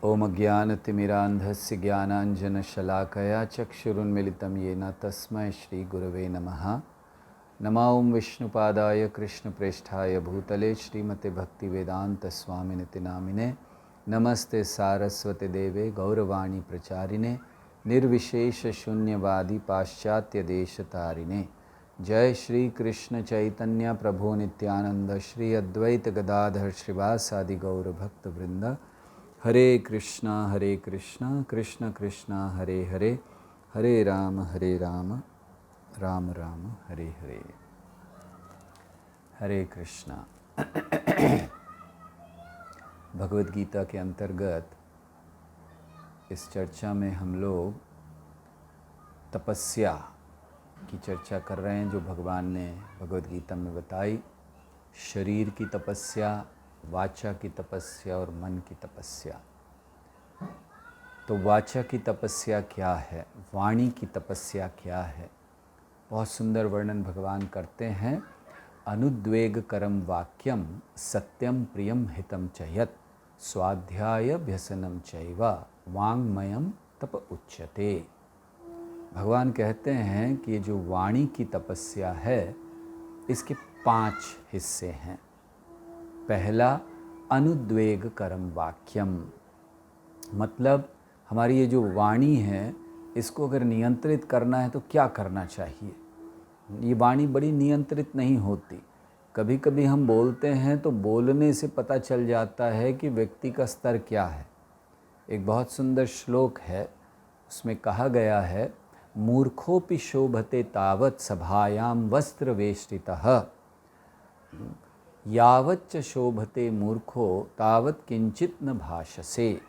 ओम अज्ञानतिमिरान्धस्य ज्ञानाञ्जनशलाकया चक्षुरुन्मिलितं येन तस्मै श्रीगुरवे नमः। नमो ओं विष्णुपादाय कृष्णप्रेष्ठाय भूतले श्रीमते भक्तिवेदान्तस्वामिनिति नामिने। नमस्ते सारस्वते देवे गौरवाणी प्रचारिणे निर्विशेष शून्यवादी पाश्चात्य देशतारिणे। जय श्री कृष्ण चैतन्य प्रभु नित्यानंद श्री अद्वैत गदाधर श्रीवासादि गौर भक्त वृंद। हरे कृष्णा कृष्ण कृष्णा हरे हरे, हरे राम राम राम हरे हरे। हरे कृष्णा। भगवद गीता के अंतर्गत इस चर्चा में हम लोग तपस्या की चर्चा कर रहे हैं, जो भगवान ने भगवद गीता में बताई। शरीर की तपस्या, वाचा की तपस्या और मन की तपस्या। तो वाचा की तपस्या क्या है, वाणी की तपस्या क्या है, बहुत सुंदर वर्णन भगवान करते हैं। अनुद्वेग करम वाक्यम सत्यम प्रियम हितम च यत् स्वाध्याय व्यसनम चैव वाङ्मयम तप उच्यते। भगवान कहते हैं कि जो वाणी की तपस्या है, इसके 5 हिस्से हैं। पहला, अनुद्वेग करम वाक्यम, मतलब हमारी ये जो वाणी है, इसको अगर नियंत्रित करना है तो क्या करना चाहिए। ये वाणी बड़ी नियंत्रित नहीं होती। कभी कभी हम बोलते हैं तो बोलने से पता चल जाता है कि व्यक्ति का स्तर क्या है। एक बहुत सुंदर श्लोक है, उसमें कहा गया है, मूर्खोपि शोभते तावत् सभायाम वस्त्र वेष्टितः यावच्च शोभते मूर्खो तावत् किंचित न भाषसे।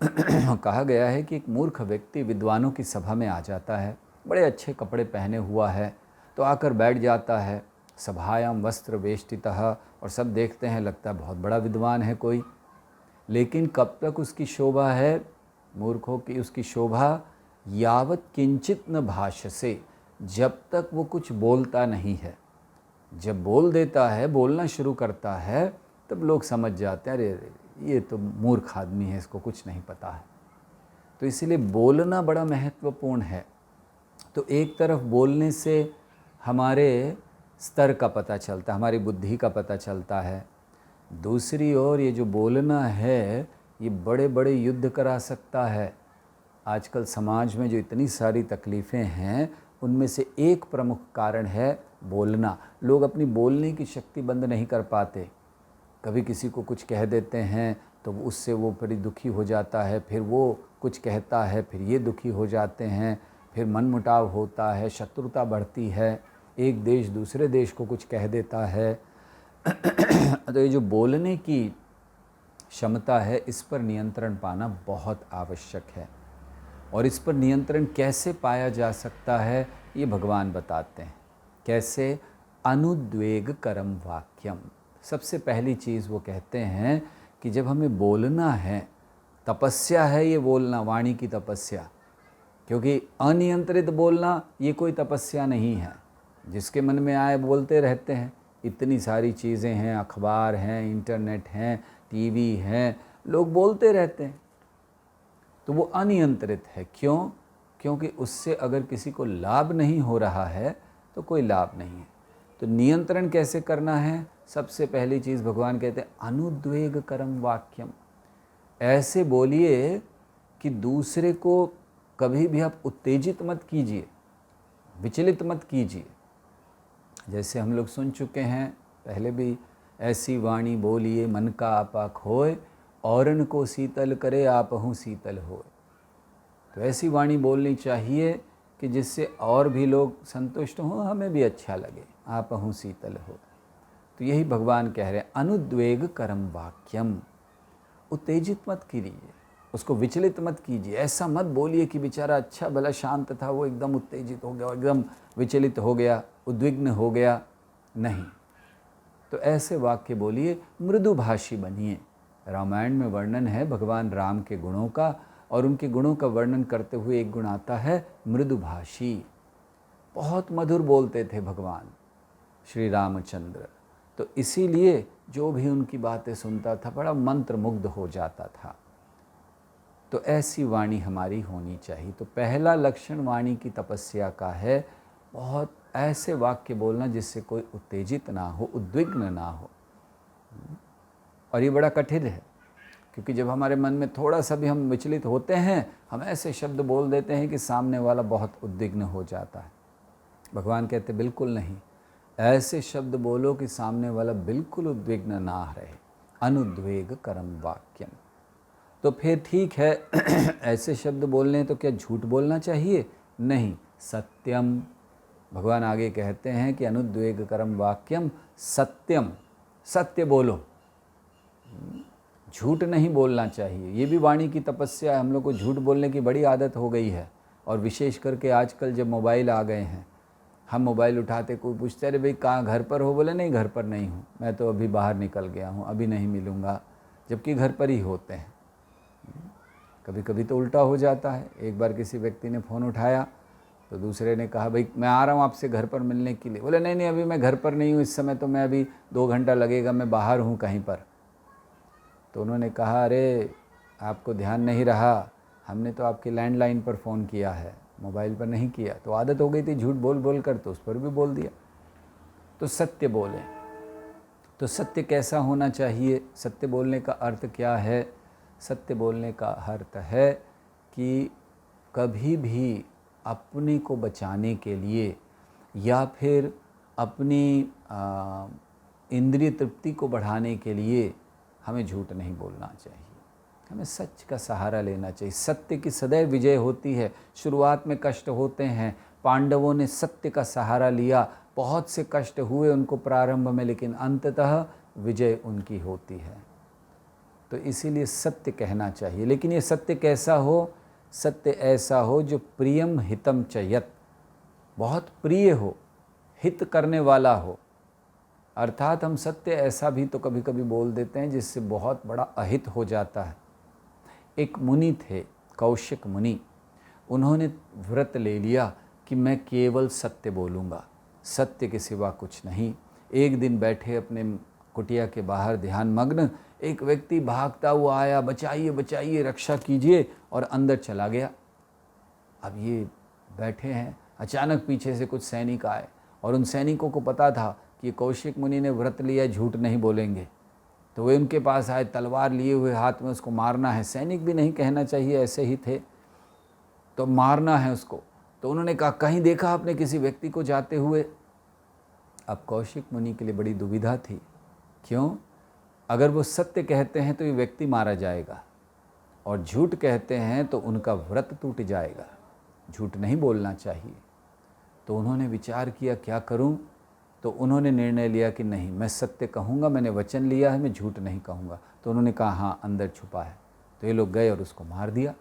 कहा गया है कि एक मूर्ख व्यक्ति विद्वानों की सभा में आ जाता है, बड़े अच्छे कपड़े पहने हुआ है, तो आकर बैठ जाता है। सभायाम वस्त्र वेष्टितः, और सब देखते हैं, लगता है बहुत बड़ा विद्वान है कोई। लेकिन कब तक उसकी शोभा है, मूर्खों की उसकी शोभा, यावत् किंचित न भाषसे, जब तक वो कुछ बोलता नहीं है। जब बोल देता है, बोलना शुरू करता है, तब लोग समझ जाते हैं, अरे ये तो मूर्ख आदमी है, इसको कुछ नहीं पता है। तो इसीलिए बोलना बड़ा महत्वपूर्ण है। तो एक तरफ बोलने से हमारे स्तर का पता चलता है, हमारी बुद्धि का पता चलता है। दूसरी ओर ये जो बोलना है, ये बड़े बड़े युद्ध करा सकता है। आजकल समाज में जो इतनी सारी तकलीफ़ें हैं, उनमें से एक प्रमुख कारण है बोलना। लोग अपनी बोलने की शक्ति बंद नहीं कर पाते। कभी किसी को कुछ कह देते हैं तो उससे वो बड़ी दुखी हो जाता है, फिर वो कुछ कहता है, फिर ये दुखी हो जाते हैं, फिर मनमुटाव होता है, शत्रुता बढ़ती है, एक देश दूसरे देश को कुछ कह देता है। तो ये जो बोलने की क्षमता है, इस पर नियंत्रण पाना बहुत आवश्यक है। और इस पर नियंत्रण कैसे पाया जा सकता है, ये भगवान बताते हैं। कैसे? अनुद्वेग करम वाक्यम। सबसे पहली चीज़ वो कहते हैं कि जब हमें बोलना है, तपस्या है ये बोलना, वाणी की तपस्या। क्योंकि अनियंत्रित बोलना ये कोई तपस्या नहीं है। जिसके मन में आए बोलते रहते हैं। इतनी सारी चीज़ें हैं, अखबार हैं, इंटरनेट हैं, टीवी हैं, लोग बोलते रहते हैं, तो वो अनियंत्रित है। क्यों? क्योंकि उससे अगर किसी को लाभ नहीं हो रहा है तो कोई लाभ नहीं है। तो नियंत्रण कैसे करना है? सबसे पहली चीज़ भगवान कहते हैं, अनुद्वेग करम वाक्यम। ऐसे बोलिए कि दूसरे को कभी भी आप उत्तेजित मत कीजिए, विचलित मत कीजिए। जैसे हम लोग सुन चुके हैं पहले भी, ऐसी वाणी बोलिए मन का आपा खोए, औरन को शीतल करे आपहु शीतल होए। तो ऐसी वाणी बोलनी चाहिए कि जिससे और भी लोग संतुष्ट हों, हमें भी अच्छा लगे, आपहु शीतल हो। तो यही भगवान कह रहे हैं, अनुद्वेग करम वाक्यम। उत्तेजित मत कीजिए, उसको विचलित मत कीजिए। ऐसा मत बोलिए कि बेचारा अच्छा भला शांत था, वो एकदम उत्तेजित हो गया, एकदम विचलित हो गया, उद्विग्न हो गया। नहीं, तो ऐसे वाक्य बोलिए, मृदुभाषी बनिए। रामायण में वर्णन है भगवान राम के गुणों का, और उनके गुणों का वर्णन करते हुए एक गुण आता है मृदुभाषी। बहुत मधुर बोलते थे भगवान श्री रामचंद्र। तो इसीलिए जो भी उनकी बातें सुनता था, बड़ा मंत्र मुग्ध हो जाता था। तो ऐसी वाणी हमारी होनी चाहिए। तो पहला लक्षण वाणी की तपस्या का है बहुत ऐसे वाक्य बोलना जिससे कोई उत्तेजित ना हो, उद्विग्न ना हो। और ये बड़ा कठिन है, क्योंकि जब हमारे मन में थोड़ा सा भी हम विचलित होते हैं, हम ऐसे शब्द बोल देते हैं कि सामने वाला बहुत उद्विग्न हो जाता है। भगवान कहते बिल्कुल नहीं, ऐसे शब्द बोलो कि सामने वाला बिल्कुल उद्विग्न ना रहे। अनुद्वेग करम वाक्यम। तो फिर ठीक है ऐसे शब्द बोलने तो क्या झूठ बोलना चाहिए? नहीं, सत्यम। भगवान आगे कहते हैं कि अनुद्वेग करम वाक्यम सत्यम, सत्य बोलो, झूठ नहीं बोलना चाहिए। ये भी वाणी की तपस्या है। हम लोग को झूठ बोलने की बड़ी आदत हो गई है, और विशेष करके आजकल जब मोबाइल आ गए हैं, हम मोबाइल उठाते, कोई पूछते अरे भाई कहाँ, घर पर हो? बोले नहीं, घर पर नहीं हूँ, मैं तो अभी बाहर निकल गया हूँ, अभी नहीं मिलूँगा, जबकि घर पर ही होते हैं। कभी कभी तो उल्टा हो जाता है। एक बार किसी व्यक्ति ने फ़ोन उठाया तो दूसरे ने कहा भाई मैं आ रहा हूँ आपसे घर पर मिलने के लिए। बोले नहीं नहीं, अभी मैं घर पर नहीं हूँ, इस समय तो मैं अभी 2 घंटा लगेगा, मैं बाहर हूँ कहीं पर। तो उन्होंने कहा अरे आपको ध्यान नहीं रहा, हमने तो आपके लैंडलाइन पर फ़ोन किया है, मोबाइल पर नहीं किया। तो आदत हो गई थी झूठ बोल बोल कर, तो उस पर भी बोल दिया। तो सत्य बोलें। तो सत्य कैसा होना चाहिए? सत्य बोलने का अर्थ क्या है? सत्य बोलने का अर्थ है कि कभी भी अपने को बचाने के लिए या फिर अपनी इंद्रिय तृप्ति को बढ़ाने के लिए हमें झूठ नहीं बोलना चाहिए। हमें सच का सहारा लेना चाहिए। सत्य की सदैव विजय होती है। शुरुआत में कष्ट होते हैं, पांडवों ने सत्य का सहारा लिया, बहुत से कष्ट हुए उनको प्रारंभ में, लेकिन अंततः विजय उनकी होती है। तो इसीलिए सत्य कहना चाहिए। लेकिन ये सत्य कैसा हो? सत्य ऐसा हो जो प्रियम हितम च यत्, बहुत प्रिय हो, हित करने वाला हो। अर्थात हम सत्य ऐसा भी तो कभी कभी बोल देते हैं जिससे बहुत बड़ा अहित हो जाता है। एक मुनि थे, कौशिक मुनि, उन्होंने व्रत ले लिया कि मैं केवल सत्य बोलूँगा, सत्य के सिवा कुछ नहीं। एक दिन बैठे अपने कुटिया के बाहर ध्यान मग्न, एक व्यक्ति भागता हुआ आया, बचाइए बचाइए, रक्षा कीजिए, और अंदर चला गया। अब ये बैठे हैं, अचानक पीछे से कुछ सैनिक आए, और उन सैनिकों को पता था कि कौशिक मुनि ने व्रत लिया, झूठ नहीं बोलेंगे। तो वे उनके पास आए, तलवार लिए हुए हाथ में, उसको मारना है। सैनिक भी नहीं कहना चाहिए, ऐसे ही थे, तो मारना है उसको। तो उन्होंने कहा कहीं देखा आपने किसी व्यक्ति को जाते हुए? अब कौशिक मुनि के लिए बड़ी दुविधा थी। क्यों? अगर वो सत्य कहते हैं तो ये व्यक्ति मारा जाएगा, और झूठ कहते हैं तो उनका व्रत टूट जाएगा। झूठ नहीं बोलना चाहिए। तो उन्होंने विचार किया क्या करूं? तो उन्होंने निर्णय लिया कि नहीं, मैं सत्य कहूँगा, मैंने वचन लिया है, मैं झूठ नहीं कहूँगा। तो उन्होंने कहा हाँ अंदर छुपा है। तो ये लोग गए और उसको मार दिया,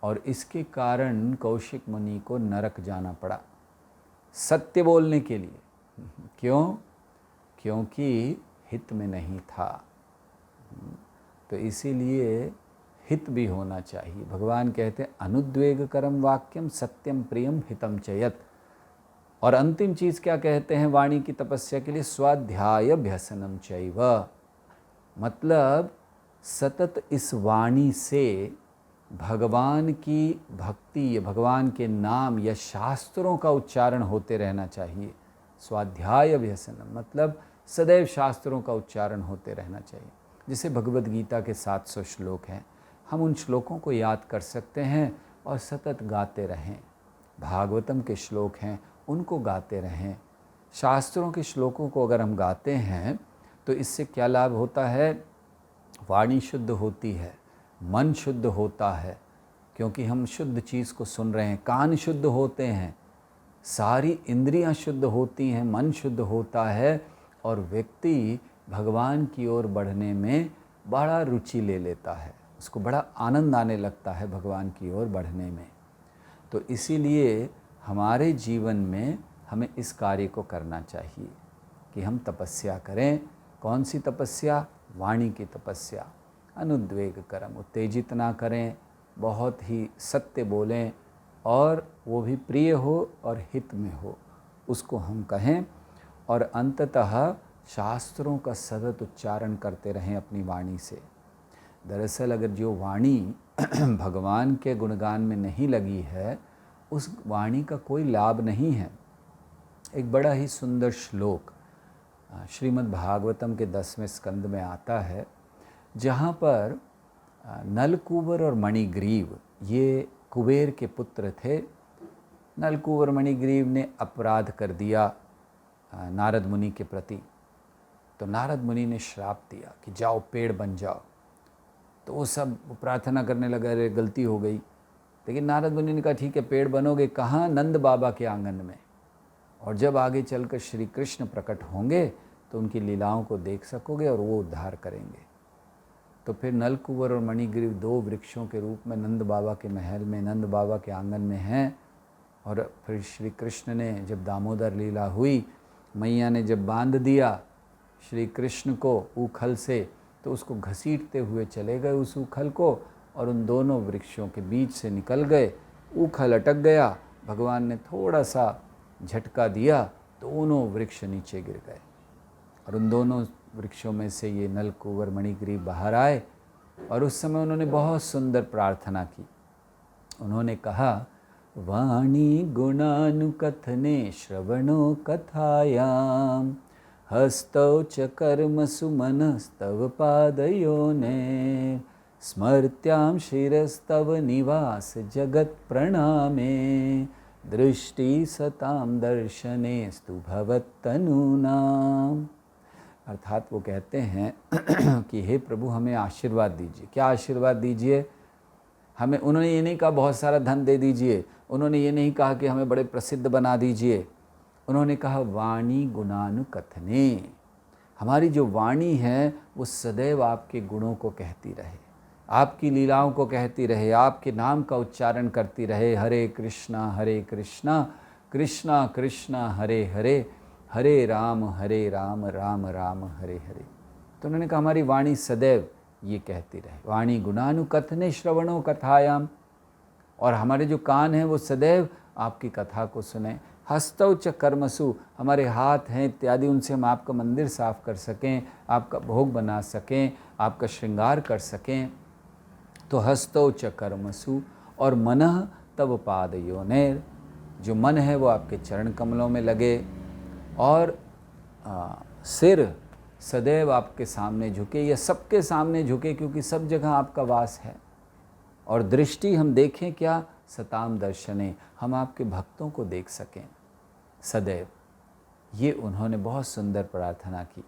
और इसके कारण कौशिक मुनि को नरक जाना पड़ा सत्य बोलने के लिए। क्यों? क्योंकि हित में नहीं था। तो इसीलिए हित भी होना चाहिए। भगवान कहते हैं अनुद्वेग करम वाक्यम सत्यम प्रियम हितम चयत। और अंतिम चीज़ क्या कहते हैं वाणी की तपस्या के लिए? स्वाध्यायाभ्यसनम चैव। मतलब सतत इस वाणी से भगवान की भक्ति, भगवान के नाम या शास्त्रों का उच्चारण होते रहना चाहिए। स्वाध्यायाभ्यसनम मतलब सदैव शास्त्रों का उच्चारण होते रहना चाहिए। जैसे भगवद गीता के 700 श्लोक हैं, हम उन श्लोकों को याद कर सकते हैं और सतत गाते रहें। भागवतम के श्लोक हैं, उनको गाते रहें। शास्त्रों के श्लोकों को अगर हम गाते हैं तो इससे क्या लाभ होता है? वाणी शुद्ध होती है, मन शुद्ध होता है, क्योंकि हम शुद्ध चीज़ को सुन रहे हैं। कान शुद्ध होते हैं, सारी इंद्रियां शुद्ध होती हैं, मन शुद्ध होता है, और व्यक्ति भगवान की ओर बढ़ने में बड़ा रुचि ले लेता है, उसको बड़ा आनंद आने लगता है भगवान की ओर बढ़ने में। तो इसीलिए हमारे जीवन में हमें इस कार्य को करना चाहिए कि हम तपस्या करें। कौन सी तपस्या? वाणी की तपस्या। अनुद्वेग करम, उत्तेजित ना करें, बहुत ही सत्य बोलें, और वो भी प्रिय हो और हित में हो, उसको हम कहें। और अंततः शास्त्रों का सतत उच्चारण करते रहें अपनी वाणी से। दरअसल अगर जो वाणी भगवान के गुणगान में नहीं लगी है, उस वाणी का कोई लाभ नहीं है। एक बड़ा ही सुंदर श्लोक श्रीमद् भागवतम के 10वें स्कंद में आता है, जहाँ पर नलकूबर और मणिग्रीव ये कुबेर के पुत्र थे। नलकूबर मणिग्रीव ने अपराध कर दिया नारद मुनि के प्रति, तो नारद मुनि ने श्राप दिया कि जाओ पेड़ बन जाओ। तो वो सब प्रार्थना करने लगा, अरे गलती हो गई। लेकिन नारद मुनि ने कहा ठीक है पेड़ बनोगे, कहाँ? नंद बाबा के आंगन में। और जब आगे चलकर श्री कृष्ण प्रकट होंगे तो उनकी लीलाओं को देख सकोगे और वो उद्धार करेंगे। तो फिर नलकूबर और मणिग्रीव 2 वृक्षों के रूप में नंद बाबा के महल में, नंद बाबा के आंगन में हैं। और फिर श्री कृष्ण ने जब दामोदर लीला हुई, मैया ने जब बांध दिया श्री कृष्ण को ऊखल से, तो उसको घसीटते हुए चले गए उस ऊखल को, और उन दोनों वृक्षों के बीच से निकल गए। ऊखल अटक गया, भगवान ने थोड़ा सा झटका दिया, दोनों वृक्ष नीचे गिर गए। और उन दोनों वृक्षों में से ये नलकूबर मणिग्रीव बाहर आए, और उस समय उन्होंने बहुत सुंदर प्रार्थना की। उन्होंने कहा, वाणी गुणानुकथने श्रवणो कथायाम हस्तौ च कर्मसु मनस्तव पादयोने स्मर्त्यां शिरस्तव निवास जगत प्रणामे दृष्टि सताम दर्शनेस्तु भवत्तनूनाम। अर्थात वो कहते हैं कि हे प्रभु हमें आशीर्वाद दीजिए। क्या आशीर्वाद दीजिए? हमें, उन्होंने ये नहीं कहा बहुत सारा धन दे दीजिए, उन्होंने ये नहीं कहा कि हमें बड़े प्रसिद्ध बना दीजिए। उन्होंने कहा वाणी गुणानुकथने, हमारी जो वाणी है वो सदैव आपके गुणों को कहती रहे, आपकी लीलाओं को कहती रहे, आपके नाम का उच्चारण करती रहे। हरे कृष्णा कृष्णा कृष्णा हरे हरे, हरे राम राम राम हरे हरे। तो उन्होंने कहा हमारी वाणी सदैव ये कहती रहे। वाणी गुणानुकथने श्रवणों कथायाम, और हमारे जो कान हैं वो सदैव आपकी कथा को सुने। हस्तौ च कर्मसु, हमारे हाथ हैं इत्यादि, उनसे हम आपका मंदिर साफ कर सकें, आपका भोग बना सकें, आपका श्रृंगार कर सकें। तो हस्तौ च कर्मसु, और मनः तव पादयोनेर, जो मन है वो आपके चरण कमलों में लगे, और सिर सदैव आपके सामने झुके, या सबके सामने झुके, क्योंकि सब जगह आपका वास है। और दृष्टि हम देखें क्या? सताम दर्शने, हम आपके भक्तों को देख सकें सदैव। ये उन्होंने बहुत सुंदर प्रार्थना की।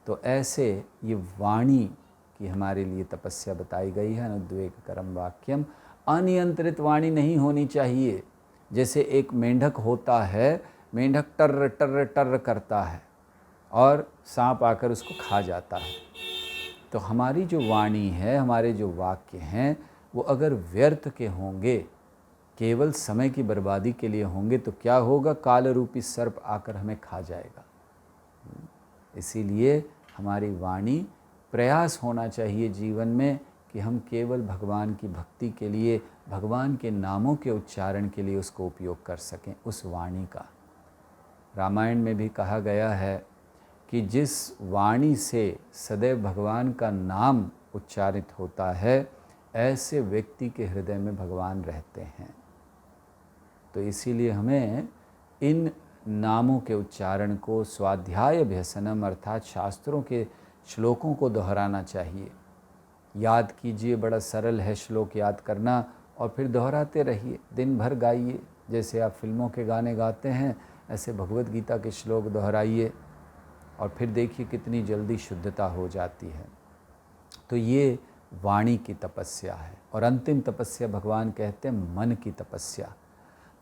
तो ऐसे ये वाणी की हमारे लिए तपस्या बताई गई है। अनुद्वेग करम वाक्यम, अनियंत्रित वाणी नहीं होनी चाहिए। जैसे एक मेंढक होता है, मेंढक टर्र टर्र टर्र करता है और सांप आकर उसको खा जाता है। तो हमारी जो वाणी है, हमारे जो वाक्य हैं, वो अगर व्यर्थ के होंगे, केवल समय की बर्बादी के लिए होंगे, तो क्या होगा? काल रूपी सर्प आकर हमें खा जाएगा। इसीलिए हमारी वाणी, प्रयास होना चाहिए जीवन में कि हम केवल भगवान की भक्ति के लिए, भगवान के नामों के उच्चारण के लिए उसको उपयोग कर सकें, उस वाणी का। रामायण में भी कहा गया है कि जिस वाणी से सदैव भगवान का नाम उच्चारित होता है, ऐसे व्यक्ति के हृदय में भगवान रहते हैं। तो इसीलिए हमें इन नामों के उच्चारण को, स्वाध्याय अभ्यसनम अर्थात शास्त्रों के श्लोकों को दोहराना चाहिए। याद कीजिए, बड़ा सरल है श्लोक याद करना, और फिर दोहराते रहिए, दिन भर गाइए। जैसे आप फिल्मों के गाने गाते हैं, ऐसे भगवत गीता के श्लोक दोहराइए, और फिर देखिए कितनी जल्दी शुद्धता हो जाती है। तो ये वाणी की तपस्या है। और अंतिम तपस्या भगवान कहते हैं मन की तपस्या।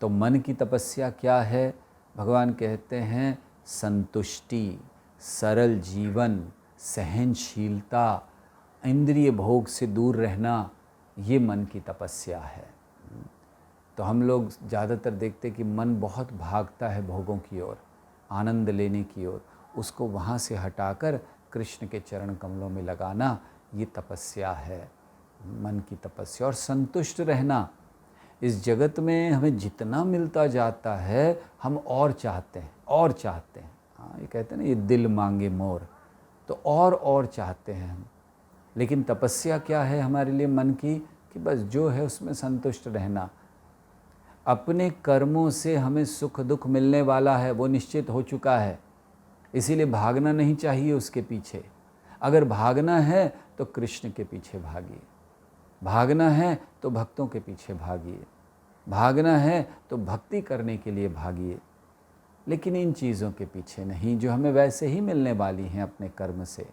तो मन की तपस्या क्या है? भगवान कहते हैं संतुष्टि, सरल जीवन, सहनशीलता, इंद्रिय भोग से दूर रहना, ये मन की तपस्या है। तो हम लोग ज़्यादातर देखते कि मन बहुत भागता है भोगों की ओर, आनंद लेने की ओर। उसको वहाँ से हटाकर कृष्ण के चरण कमलों में लगाना, ये तपस्या है, मन की तपस्या। और संतुष्ट रहना, इस जगत में हमें जितना मिलता जाता है, हम और चाहते हैं, और चाहते हैं। हाँ, ये कहते हैं ना, ये दिल मांगे मोर, तो और चाहते हैं हम। लेकिन तपस्या क्या है हमारे लिए मन की, कि बस जो है उसमें संतुष्ट रहना। अपने कर्मों से हमें सुख दुख मिलने वाला है, वो निश्चित हो चुका है, इसीलिए भागना नहीं चाहिए उसके पीछे। अगर भागना है तो कृष्ण के पीछे भागिए, भागना है तो भक्तों के पीछे भागिए, भागना है तो भक्ति करने के लिए भागिए, लेकिन इन चीज़ों के पीछे नहीं जो हमें वैसे ही मिलने वाली हैं अपने कर्म से।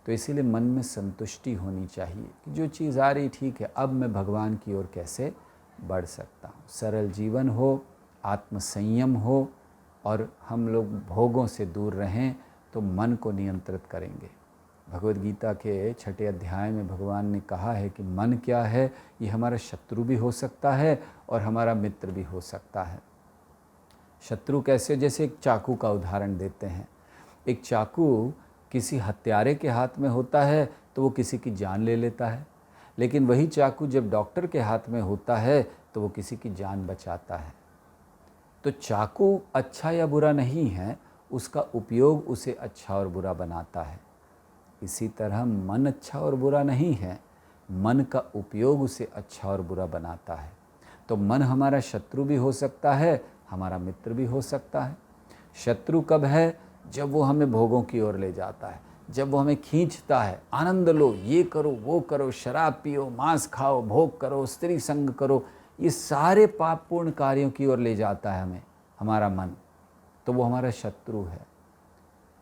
तो इसीलिए मन में संतुष्टि होनी चाहिए कि जो चीज़ आ रही ठीक है, अब मैं भगवान की ओर कैसे बढ़ सकता हूँ। सरल जीवन हो, आत्मसंयम हो, और हम लोग भोगों से दूर रहें तो मन को नियंत्रित करेंगे। भगवद गीता के 6 अध्याय में भगवान ने कहा है कि मन क्या है, ये हमारा शत्रु भी हो सकता है और हमारा मित्र भी हो सकता है। शत्रु कैसे, जैसे एक चाकू का उदाहरण देते हैं। एक चाकू किसी हत्यारे के हाथ में होता है तो वो किसी की जान ले लेता है, लेकिन वही चाकू जब डॉक्टर के हाथ में होता है तो वो किसी की जान बचाता है। तो चाकू अच्छा या बुरा नहीं है, उसका उपयोग उसे अच्छा और बुरा बनाता है। इसी तरह मन अच्छा और बुरा नहीं है, मन का उपयोग उसे अच्छा और बुरा बनाता है। तो मन हमारा शत्रु भी हो सकता है, हमारा मित्र भी हो सकता है। शत्रु कब है? जब वो हमें भोगों की ओर ले जाता है, जब वो हमें खींचता है, आनंद लो, ये करो, वो करो, शराब पियो, मांस खाओ, भोग करो, स्त्री संग करो, ये सारे पापपूर्ण कार्यों की ओर ले जाता है हमें हमारा मन, तो वो हमारा शत्रु है।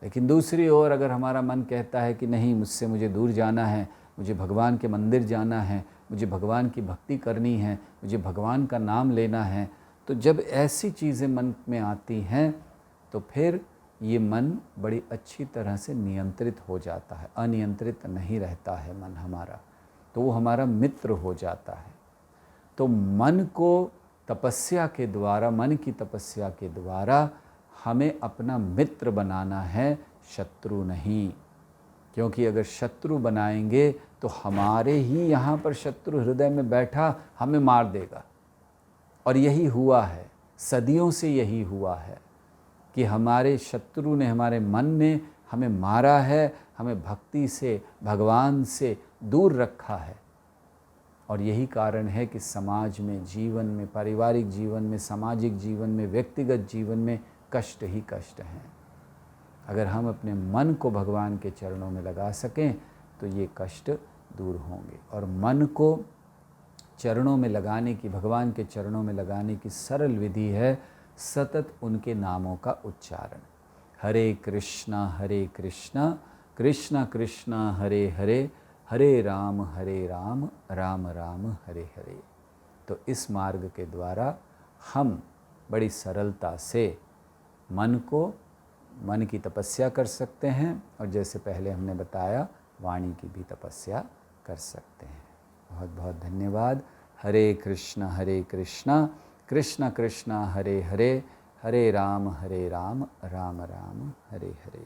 लेकिन दूसरी ओर अगर हमारा मन कहता है कि नहीं, मुझसे मुझे दूर जाना है, मुझे भगवान के मंदिर जाना है, मुझे भगवान की भक्ति करनी है, मुझे भगवान का नाम लेना है, तो जब ऐसी चीज़ें मन में आती हैं तो फिर ये मन बड़ी अच्छी तरह से नियंत्रित हो जाता है, अनियंत्रित नहीं रहता है मन हमारा, तो वो हमारा मित्र हो जाता है। तो मन को तपस्या के द्वारा, मन की तपस्या के द्वारा हमें अपना मित्र बनाना है, शत्रु नहीं। क्योंकि अगर शत्रु बनाएंगे तो हमारे ही यहाँ पर शत्रु हृदय में बैठा हमें मार देगा। और यही हुआ है, सदियों से यही हुआ है कि हमारे शत्रु ने, हमारे मन ने हमें मारा है, हमें भक्ति से, भगवान से दूर रखा है। और यही कारण है कि समाज में, जीवन में, पारिवारिक जीवन में, सामाजिक जीवन में, व्यक्तिगत जीवन में कष्ट ही कष्ट हैं। अगर हम अपने मन को भगवान के चरणों में लगा सकें तो ये कष्ट दूर होंगे। और मन को चरणों में लगाने की, भगवान के चरणों में लगाने की सरल विधि है सतत उनके नामों का उच्चारण। हरे कृष्णा कृष्णा कृष्णा हरे हरे, हरे राम राम राम हरे हरे। तो इस मार्ग के द्वारा हम बड़ी सरलता से मन की तपस्या कर सकते हैं, और जैसे पहले हमने बताया, वाणी की भी तपस्या कर सकते हैं। बहुत बहुत धन्यवाद। हरे कृष्णा कृष्णा कृष्णा हरे हरे, हरे राम राम राम हरे हरे।